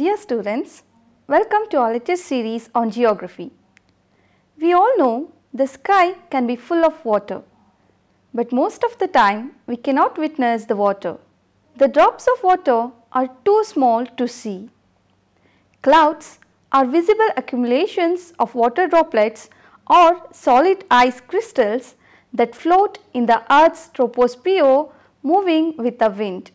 Dear students, welcome to our latest series on geography. We all know the sky can be full of water, but most of the time we cannot witness the water. The drops of water are too small to see. Clouds are visible accumulations of water droplets or solid ice crystals that float in the Earth's troposphere, moving with the wind.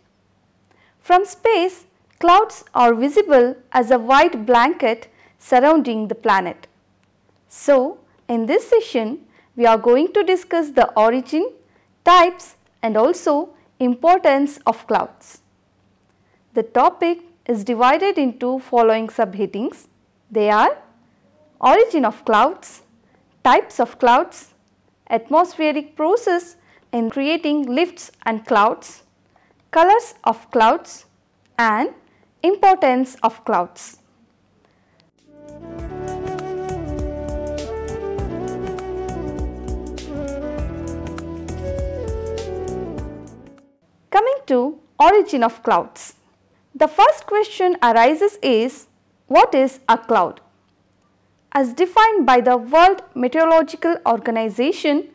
From space, clouds are visible as a white blanket surrounding the planet. So, in this session, we are going to discuss the origin, types and also importance of clouds. The topic is divided into following subheadings. They are origin of clouds, types of clouds, atmospheric process in creating lifts and clouds, colors of clouds and importance of clouds. Coming to origin of clouds. The first question arises is, what is a cloud? As defined by the World Meteorological Organization,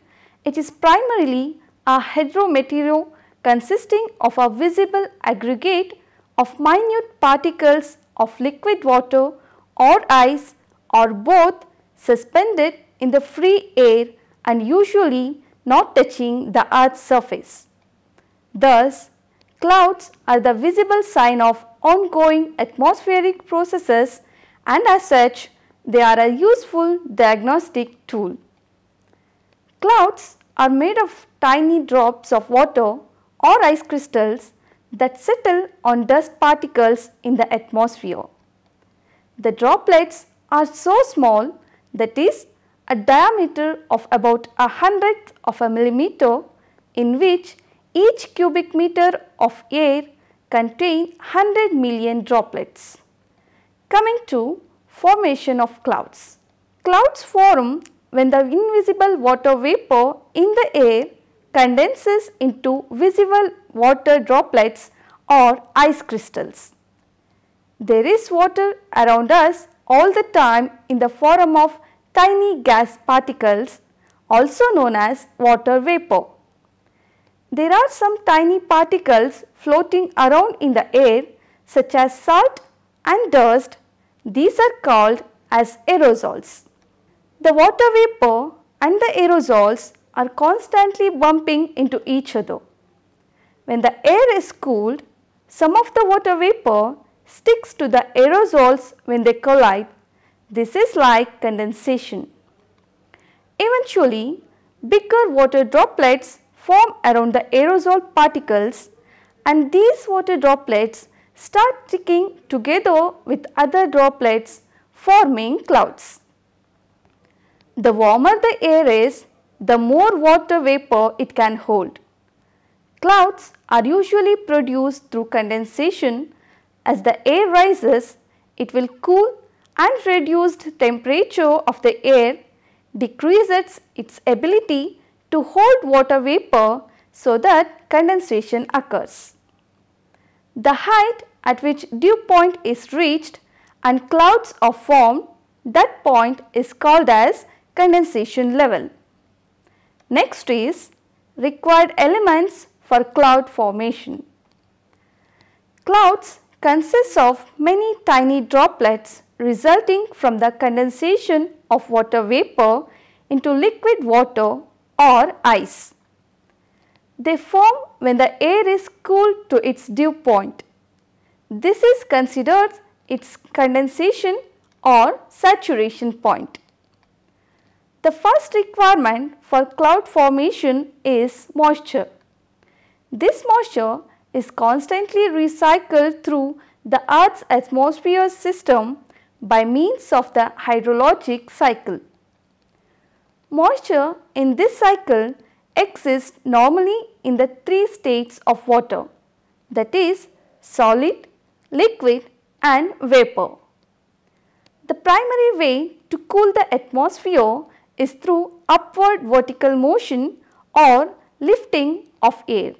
it is primarily a hydrometeor consisting of a visible aggregate of minute particles of liquid water or ice or both suspended in the free air and usually not touching the Earth's surface. Thus, clouds are the visible sign of ongoing atmospheric processes, and as such, they are a useful diagnostic tool. Clouds are made of tiny drops of water or ice crystals that settle on dust particles in the atmosphere. The droplets are so small, that is, a diameter of about 1/100th of a millimeter, in which each cubic meter of air contains 100 million droplets. Coming to formation of clouds. Clouds form when the invisible water vapor in the air condenses into visible water droplets or ice crystals. There is water around us all the time in the form of tiny gas particles, also known as water vapor. There are some tiny particles floating around in the air, such as salt and dust. These are called as aerosols. The water vapor and the aerosols are constantly bumping into each other. When the air is cooled, some of the water vapor sticks to the aerosols when they collide. This is like condensation. Eventually, bigger water droplets form around the aerosol particles, and these water droplets start sticking together with other droplets, forming clouds. The warmer the air is, the more water vapor it can hold. Clouds are usually produced through condensation. As the air rises, it will cool, and reduced temperature of the air decreases its ability to hold water vapor, so that condensation occurs. The height at which dew point is reached and clouds are formed, that point is called as condensation level. Next is required elements for cloud formation. Clouds consist of many tiny droplets resulting from the condensation of water vapor into liquid water or ice. They form when the air is cooled to its dew point. This is considered its condensation or saturation point. The first requirement for cloud formation is moisture. This moisture is constantly recycled through the Earth's atmosphere system by means of the hydrologic cycle. Moisture in this cycle exists normally in the three states of water, that is, solid, liquid and vapor. The primary way to cool the atmosphere is through upward vertical motion or lifting of air.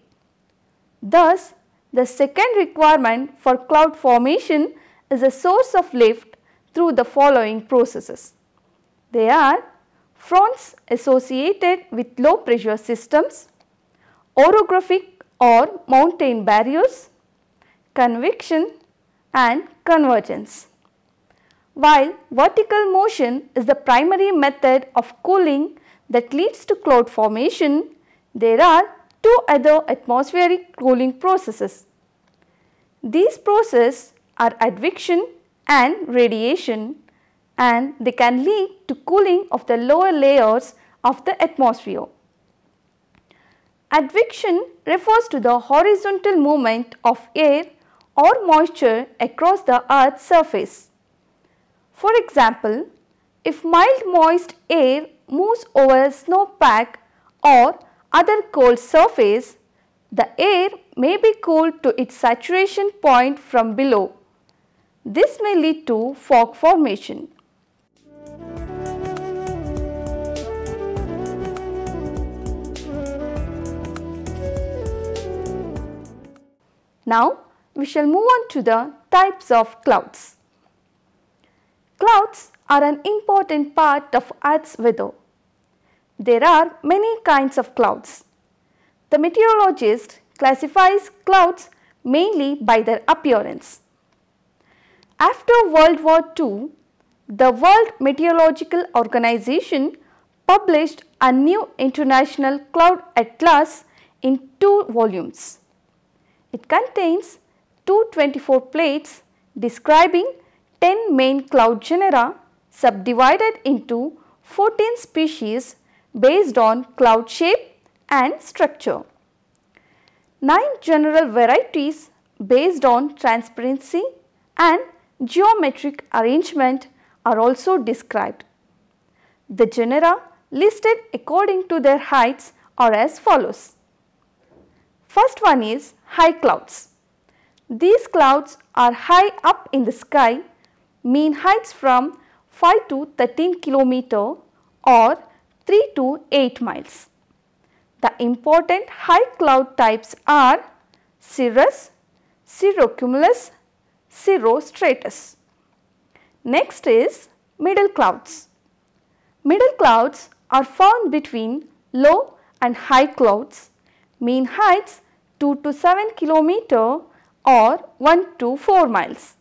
Thus, the second requirement for cloud formation is a source of lift through the following processes. They are fronts associated with low pressure systems, orographic or mountain barriers, convection and convergence. While vertical motion is the primary method of cooling that leads to cloud formation, there are two other atmospheric cooling processes. These processes are advection and radiation, and they can lead to cooling of the lower layers of the atmosphere. Advection refers to the horizontal movement of air or moisture across the Earth's surface. For example, if mild moist air moves over a snowpack or other cold surface, the air may be cooled to its saturation point from below. This may lead to fog formation. Now, we shall move on to the types of clouds. Clouds are an important part of Earth's weather. There are many kinds of clouds. The meteorologist classifies clouds mainly by their appearance. After World War II, the World Meteorological Organization published a new international cloud atlas in 2 volumes. It contains 224 plates describing 10 main cloud genera subdivided into 14 species based on cloud shape and structure. 9 general varieties based on transparency and geometric arrangement are also described. The genera listed according to their heights are as follows. First one is high clouds. These clouds are high up in the sky, mean heights from 5 to 13 km or 3 to 8 miles. The important high cloud types are cirrus, cirrocumulus, cirrostratus. Next is middle clouds. Middle clouds are found between low and high clouds, mean heights 2 to 7 km or 1 to 4 miles.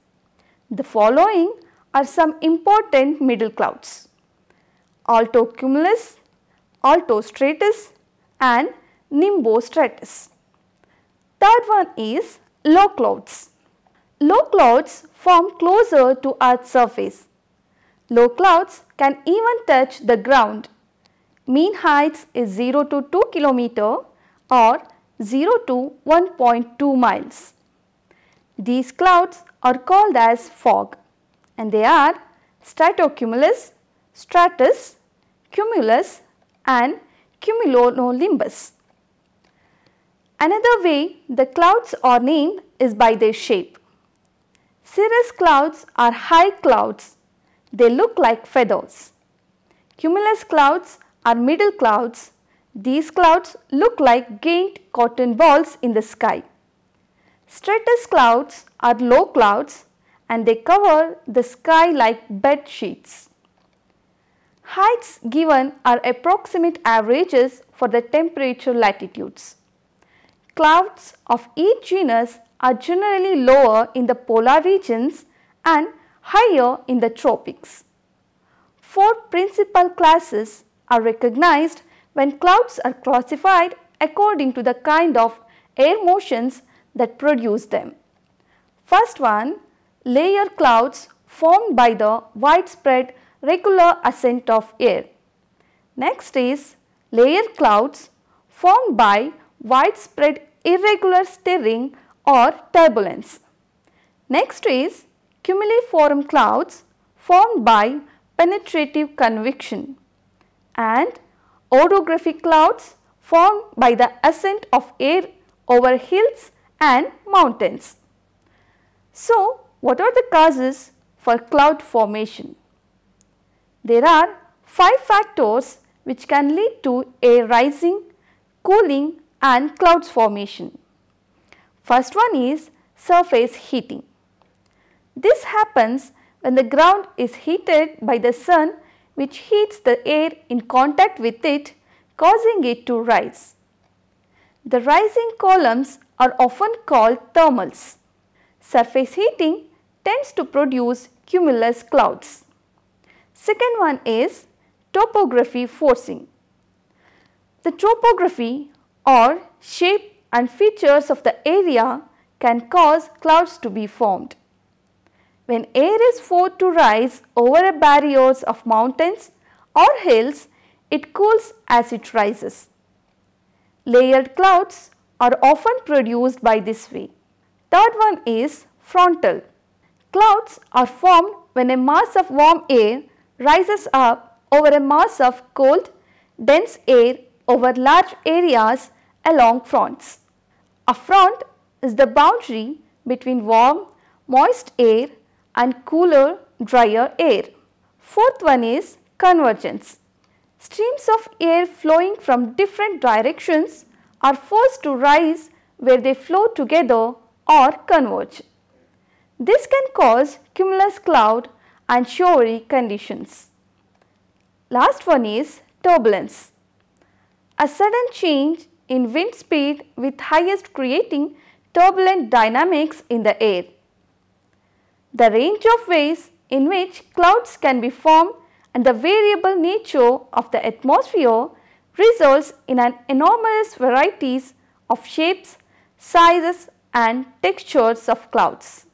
The following are some important middle clouds: altocumulus, altostratus and nimbostratus. Third one is low clouds. Low clouds form closer to Earth's surface. Low clouds can even touch the ground. Mean heights is 0 to 2 km or 0 to 1.2 miles. These clouds are called as fog, and they are stratocumulus, stratus, cumulus and cumulonimbus. Another way the clouds are named is by their shape. Cirrus clouds are high clouds. They look like feathers. Cumulus clouds are middle clouds. These clouds look like gained cotton balls in the sky. Stratus clouds are low clouds and they cover the sky like bed sheets. Heights given are approximate averages for the temperature latitudes. Clouds of each genus are generally lower in the polar regions and higher in the tropics. 4 principal classes are recognized when clouds are classified according to the kind of air motions that produce them. First one, layer clouds formed by the widespread regular ascent of air. Next is layer clouds formed by widespread irregular stirring or turbulence. Next is cumuliform clouds formed by penetrative convection, and orographic clouds formed by the ascent of air over hills and mountains. So, what are the causes for cloud formation? There are 5 factors which can lead to air rising, cooling and clouds formation. First one is surface heating. This happens when the ground is heated by the sun, which heats the air in contact with it, causing it to rise. The rising columns are often called thermals. Surface heating tends to produce cumulus clouds. Second one is topography forcing. The topography or shape and features of the area can cause clouds to be formed. When air is forced to rise over barriers of mountains or hills, it cools as it rises. Layered clouds are often produced by this way. Third one is frontal. Clouds are formed when a mass of warm air rises up over a mass of cold, dense air over large areas along fronts. A front is the boundary between warm, moist air and cooler, drier air. Fourth one is convergence. Streams of air flowing from different directions are forced to rise where they flow together or converge. This can cause cumulus cloud and showery conditions. Last one is turbulence. A sudden change in wind speed with highest creating turbulent dynamics in the air. The range of ways in which clouds can be formed and the variable nature of the atmosphere results in an enormous varieties of shapes, sizes and textures of clouds.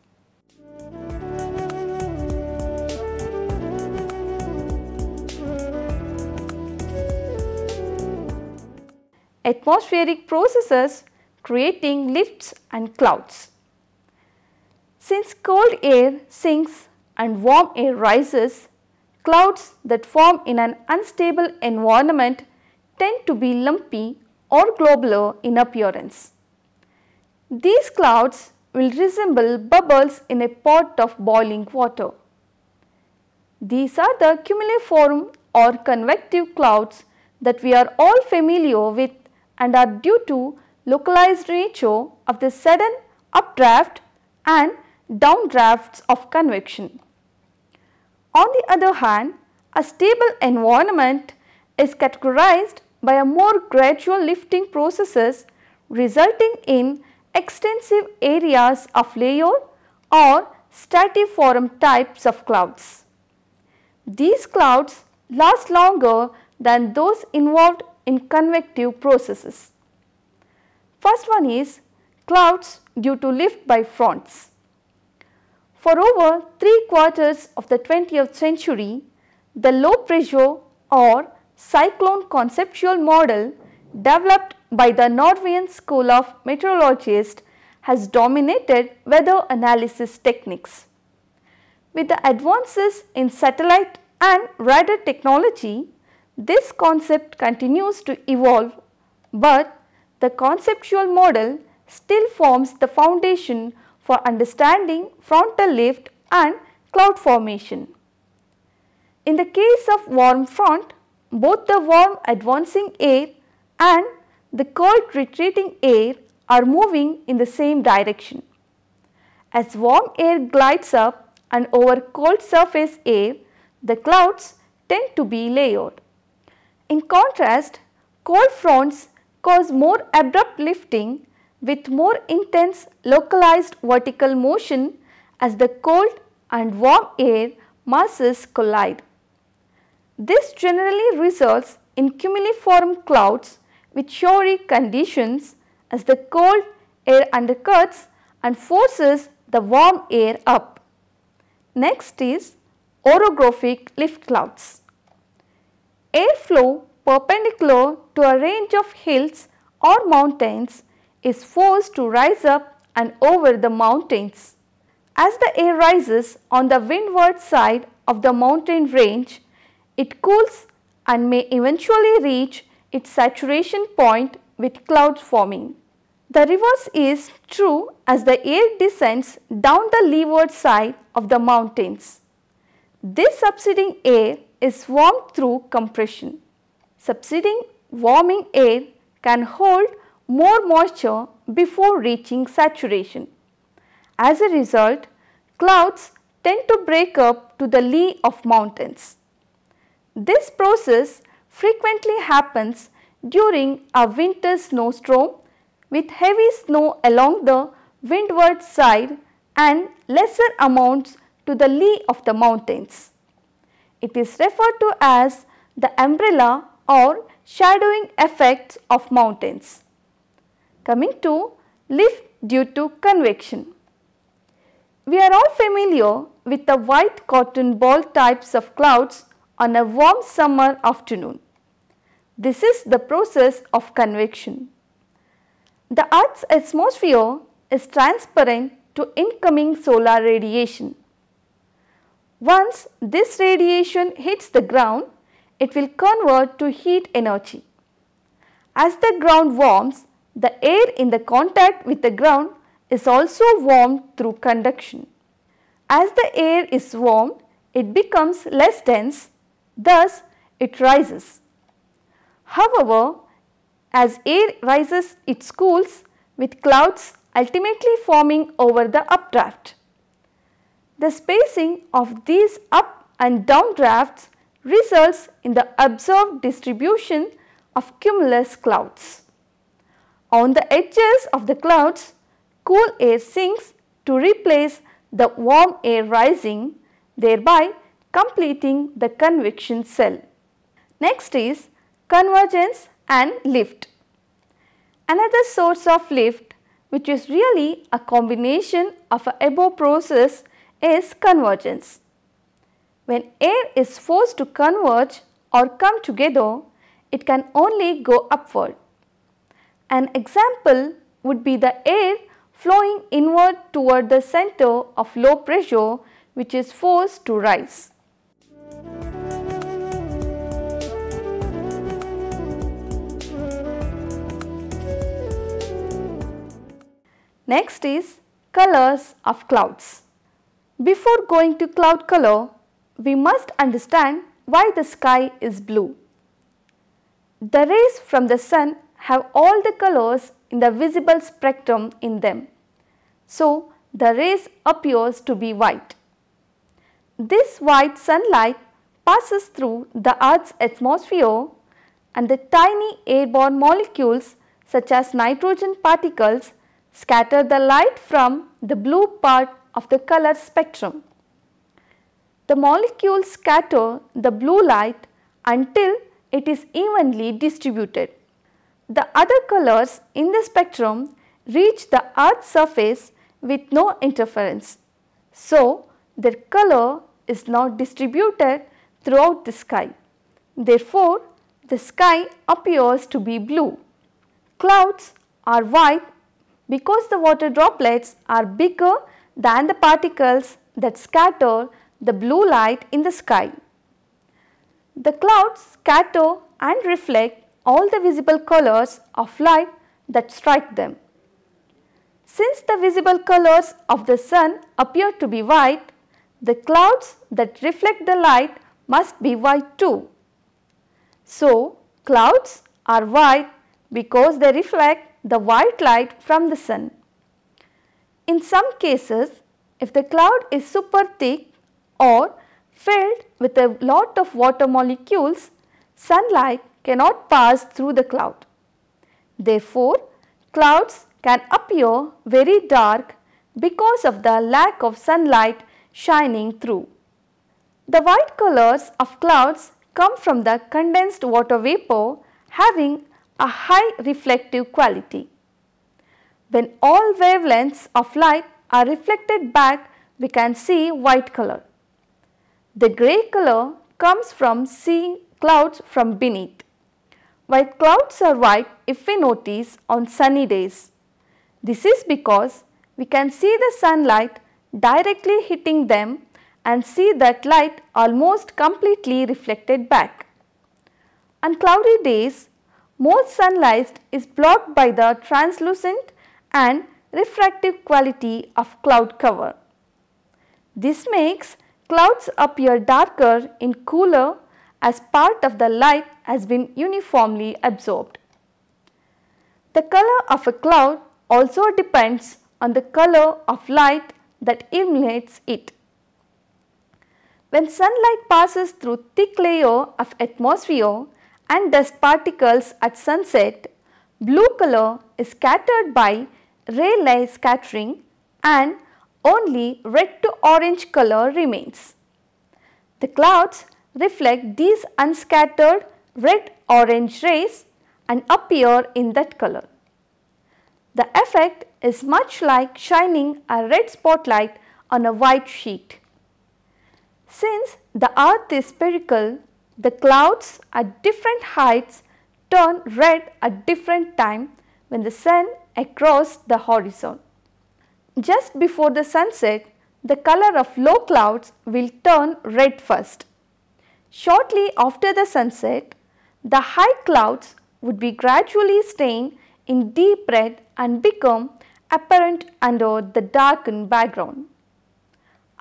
Atmospheric processes creating lifts and clouds. Since cold air sinks and warm air rises, clouds that form in an unstable environment tend to be lumpy or globular in appearance. These clouds will resemble bubbles in a pot of boiling water. These are the cumuliform or convective clouds that we are all familiar with and are due to localized nature of the sudden updraft and downdrafts of convection. On the other hand, a stable environment is categorized by a more gradual lifting processes resulting in extensive areas of layer or stratiform types of clouds. These clouds last longer than those involved in convective processes. First one is clouds due to lift by fronts. For over 3/4 of the 20th century, the low pressure or cyclone conceptual model developed by the Norwegian School of Meteorologists has dominated weather analysis techniques. With the advances in satellite and radar technology, this concept continues to evolve, but the conceptual model still forms the foundation for understanding frontal lift and cloud formation. In the case of warm front, both the warm advancing air and the cold retreating air are moving in the same direction. As warm air glides up and over cold surface air, the clouds tend to be layered. In contrast, cold fronts cause more abrupt lifting with more intense localized vertical motion as the cold and warm air masses collide. This generally results in cumuliform clouds with showery conditions as the cold air undercuts and forces the warm air up. Next is orographic lift clouds. Airflow perpendicular to a range of hills or mountains is forced to rise up and over the mountains. As the air rises on the windward side of the mountain range, it cools and may eventually reach its saturation point with clouds forming. The reverse is true as the air descends down the leeward side of the mountains. This subsiding air is warmed through compression. Subsiding warming air can hold more moisture before reaching saturation. As a result, clouds tend to break up to the lee of mountains. This process frequently happens during a winter snowstorm with heavy snow along the windward side and lesser amounts to the lee of the mountains. It is referred to as the umbrella or shadowing effects of mountains. Coming to lift due to convection. We are all familiar with the white cotton ball types of clouds on a warm summer afternoon. This is the process of convection. The Earth's atmosphere is transparent to incoming solar radiation. Once this radiation hits the ground, it will convert to heat energy. As the ground warms, the air in the contact with the ground is also warmed through conduction. As the air is warmed, it becomes less dense, thus it rises. However, as air rises, it cools, with clouds ultimately forming over the updraft. The spacing of these up and down drafts results in the observed distribution of cumulus clouds. On the edges of the clouds, cool air sinks to replace the warm air rising, thereby completing the convection cell. Next is convergence and lift. Another source of lift, which is really a combination of the above process, is convergence. When air is forced to converge or come together, it can only go upward. An example would be the air flowing inward toward the center of low pressure, which is forced to rise. Next is colors of clouds. Before going to cloud color, we must understand why the sky is blue. The rays from the sun have all the colors in the visible spectrum in them, so the rays appears to be white. This white sunlight passes through the Earth's atmosphere, and the tiny airborne molecules such as nitrogen particles scatter the light from the blue part of the color spectrum. The molecules scatter the blue light until it is evenly distributed. The other colors in the spectrum reach the Earth's surface with no interference, so their color is not distributed throughout the sky. Therefore, the sky appears to be blue. Clouds are white because the water droplets are bigger than the particles that scatter the blue light in the sky. The clouds scatter and reflect all the visible colors of light that strike them. Since the visible colors of the sun appear to be white, the clouds that reflect the light must be white too. So, clouds are white because they reflect the white light from the sun. In some cases, if the cloud is super thick or filled with a lot of water molecules, sunlight cannot pass through the cloud. Therefore, clouds can appear very dark because of the lack of sunlight shining through. The white colors of clouds come from the condensed water vapor having a high reflective quality. When all wavelengths of light are reflected back, we can see white color. The grey color comes from seeing clouds from beneath. White clouds are white if we notice on sunny days. This is because we can see the sunlight directly hitting them and see that light almost completely reflected back. On cloudy days, most sunlight is blocked by the translucent and refractive quality of cloud cover. This makes clouds appear darker in cooler as part of the light has been uniformly absorbed. The color of a cloud also depends on the color of light that illuminates it. When sunlight passes through thick layer of atmosphere and dust particles at sunset, blue color is scattered by Rayleigh scattering and only red to orange color remains. The clouds reflect these unscattered red-orange rays and appear in that color. The effect is much like shining a red spotlight on a white sheet. Since the earth is spherical, the clouds at different heights turn red at different time when the sun across the horizon. Just before the sunset, the color of low clouds will turn red first. Shortly after the sunset, the high clouds would be gradually stained in deep red and become apparent under the darkened background.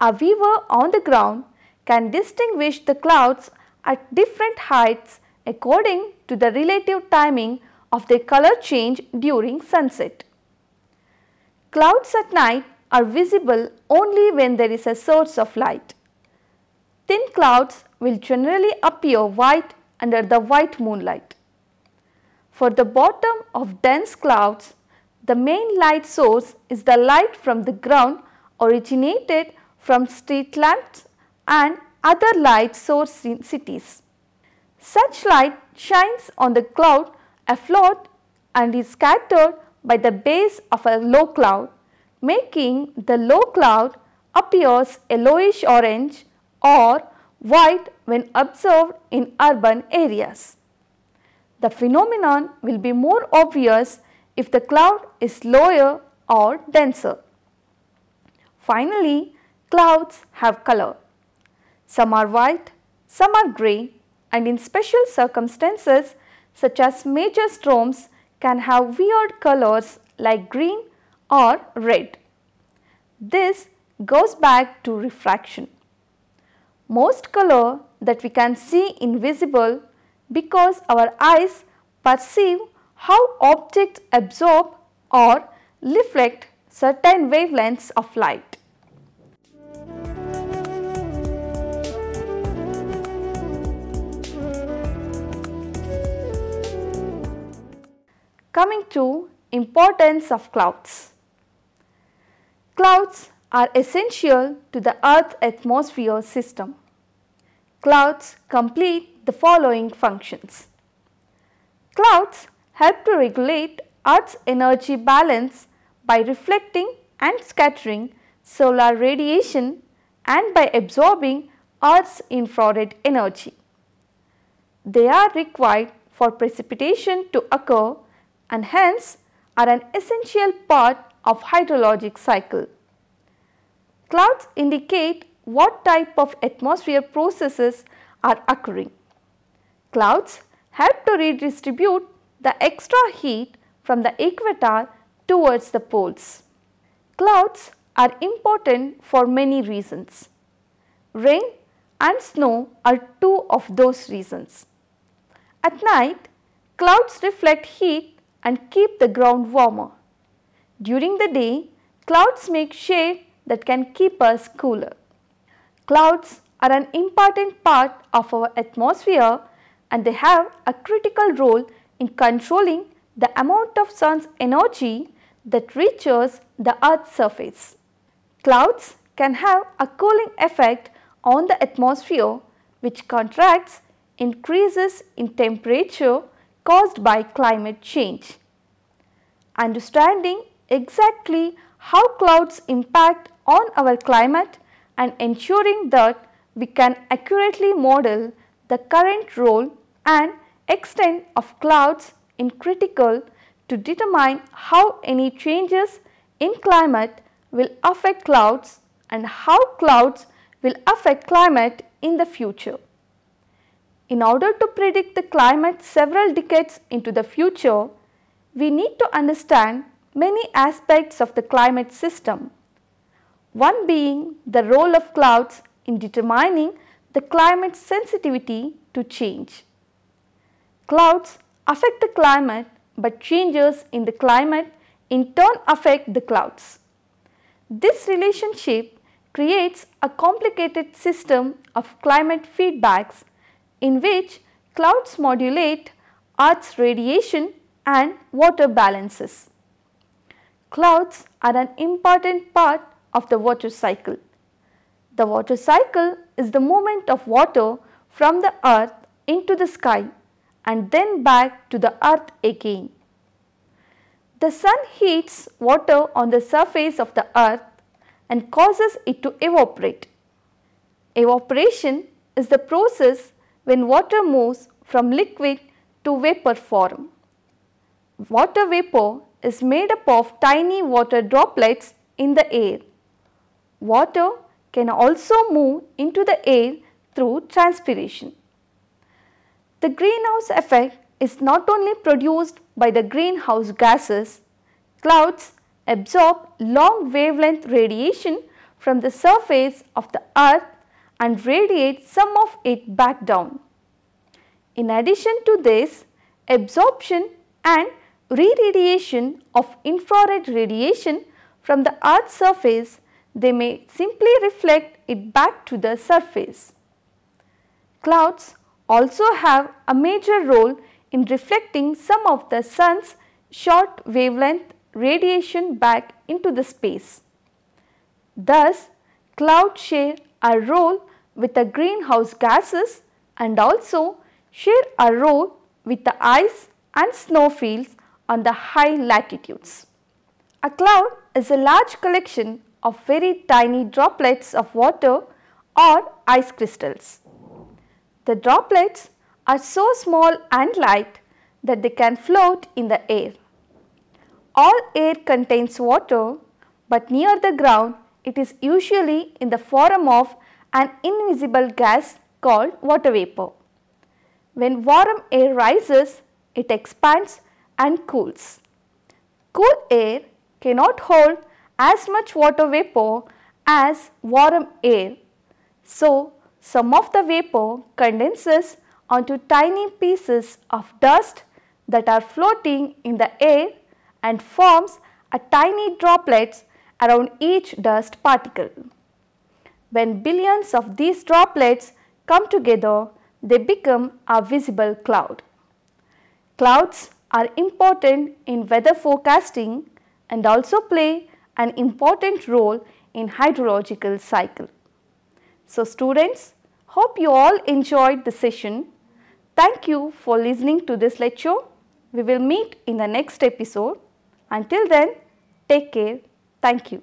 A viewer on the ground can distinguish the clouds at different heights according to the relative timing of their color change during sunset. Clouds at night are visible only when there is a source of light. Thin clouds will generally appear white under the white moonlight. For the bottom of dense clouds, the main light source is the light from the ground originated from street lamps and other light sources in cities. Such light shines on the cloud afloat and is scattered by the base of a low cloud, making the low cloud appears yellowish orange or white when observed in urban areas. The phenomenon will be more obvious if the cloud is lower or denser. Finally, clouds have color. Some are white, some are grey, and in special circumstances such as major storms can have weird colors like green or red. This goes back to refraction. Most color that we can see invisible because our eyes perceive how objects absorb or reflect certain wavelengths of light. Coming to importance of clouds. Clouds are essential to the Earth atmosphere system. Clouds complete the following functions. Clouds help to regulate Earth's energy balance by reflecting and scattering solar radiation and by absorbing Earth's infrared energy. They are required for precipitation to occur and hence are an essential part of hydrologic cycle. Clouds indicate what type of atmosphere processes are occurring. Clouds help to redistribute the extra heat from the equator towards the poles. Clouds are important for many reasons. Rain and snow are two of those reasons. At night, clouds reflect heat and keep the ground warmer. During the day, clouds make shade that can keep us cooler. Clouds are an important part of our atmosphere and they have a critical role in controlling the amount of sun's energy that reaches the Earth's surface. Clouds can have a cooling effect on the atmosphere which contracts increases in temperature caused by climate change. Understanding exactly how clouds impact on our climate and ensuring that we can accurately model the current role and extent of clouds is critical to determine how any changes in climate will affect clouds and how clouds will affect climate in the future. In order to predict the climate several decades into the future, we need to understand many aspects of the climate system, one being the role of clouds in determining the climate sensitivity to change. Clouds affect the climate, but changes in the climate in turn affect the clouds. This relationship creates a complicated system of climate feedbacks in which clouds modulate Earth's radiation and water balances. Clouds are an important part of the water cycle. The water cycle is the movement of water from the earth into the sky and then back to the earth again. The sun heats water on the surface of the earth and causes it to evaporate. Evaporation is the process when water moves from liquid to vapor form. Water vapor is made up of tiny water droplets in the air. Water can also move into the air through transpiration. The greenhouse effect is not only produced by the greenhouse gases. Clouds absorb long wavelength radiation from the surface of the earth and radiate some of it back down. In addition to this, absorption and re-radiation of infrared radiation from the earth's surface, they may simply reflect it back to the surface. Clouds also have a major role in reflecting some of the sun's short wavelength radiation back into the space. Thus, clouds share a role with the greenhouse gases and also share a role with the ice and snow fields on the high latitudes. A cloud is a large collection of very tiny droplets of water or ice crystals. The droplets are so small and light that they can float in the air. All air contains water, but near the ground it is usually in the form of an invisible gas called water vapor. When warm air rises, it expands and cools. Cool air cannot hold as much water vapor as warm air. So, some of the vapor condenses onto tiny pieces of dust that are floating in the air and forms a tiny droplets around each dust particle. When billions of these droplets come together, they become a visible cloud. Clouds are important in weather forecasting and also play an important role in hydrological cycle. So students, hope you all enjoyed the session. Thank you for listening to this lecture. We will meet in the next episode. Until then, take care. Thank you.